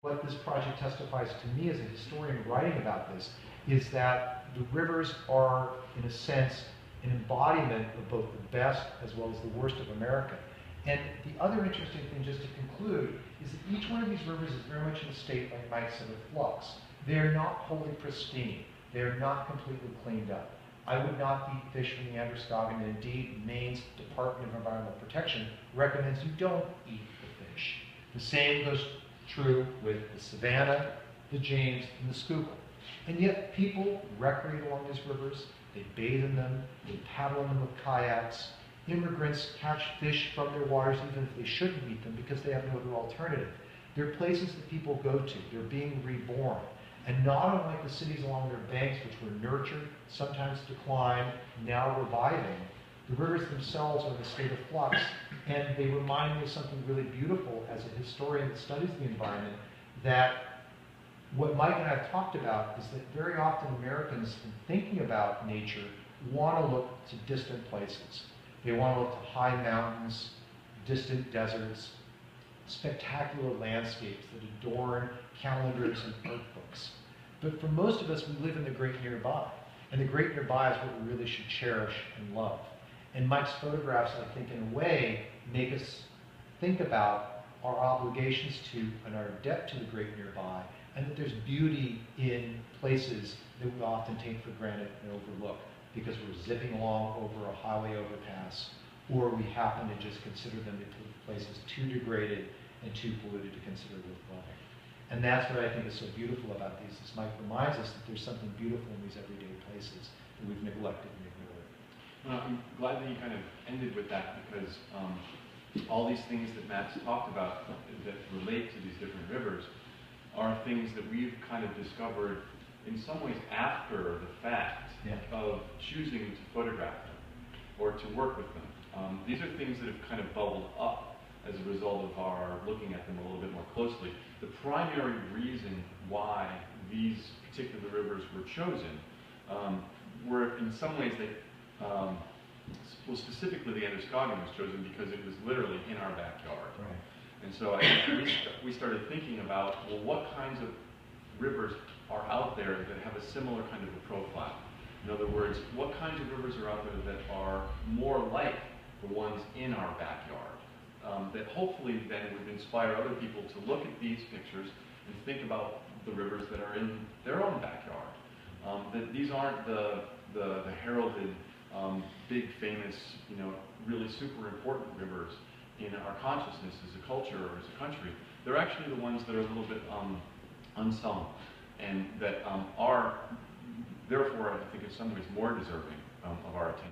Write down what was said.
What this project testifies to me as a historian writing about this is that the rivers are, in a sense, an embodiment of both the best as well as the worst of America. And the other interesting thing, just to conclude, is that each one of these rivers is very much in a state, like Mike said, of flux. They're not wholly pristine. They're not completely cleaned up. I would not eat fish from the Androscoggin, and indeed, Maine's Department of Environmental Protection recommends you don't eat the fish. The same goes true with the Savannah, the James, and the Schuylkill. And yet people recreate along these rivers, they bathe in them, they paddle in them with kayaks. Immigrants catch fish from their waters even if they shouldn't eat them because they have no other alternative. They're places that people go to, they're being reborn. And not unlike the cities along their banks, which were nurtured, sometimes declined, now reviving, the rivers themselves are in a state of flux, and they remind me of something really beautiful as a historian that studies the environment, that what Mike and I have talked about is that very often Americans, in thinking about nature, want to look to distant places. They want to look to high mountains, distant deserts, spectacular landscapes that adorn calendars and art books. But for most of us, we live in the great nearby. And the great nearby is what we really should cherish and love. And Mike's photographs, I think, in a way, make us think about our obligations to and our debt to the great nearby, and that there's beauty in places that we often take for granted and overlook because we're zipping along over a highway overpass, or we happen to just consider them to be places too degraded and too polluted to consider worth loving. And that's what I think is so beautiful about these. This Mike reminds us that there's something beautiful in these everyday places that we've neglected and ignored. Well, I'm glad that you kind of ended with that, because all these things that Matt's talked about that relate to these different rivers are things that we've kind of discovered in some ways after the fact of choosing to photograph them or to work with them. These are things that have kind of bubbled up as a result of our looking at them a little bit more closely. The primary reason why these particular rivers were chosen were in some ways that, well, specifically the Androscoggin was chosen because it was literally in our backyard. Right. And so we started thinking about, well, what kinds of rivers are out there that have a similar kind of a profile? In other words, what kinds of rivers are out there that are more like the ones in our backyard? That hopefully then would inspire other people to look at these pictures and think about the rivers that are in their own backyard. That these aren't the heralded, big, famous, really super important rivers in our consciousness as a culture or as a country. They're actually the ones that are a little bit unsung, and that are, therefore, I think in some ways more deserving of our attention.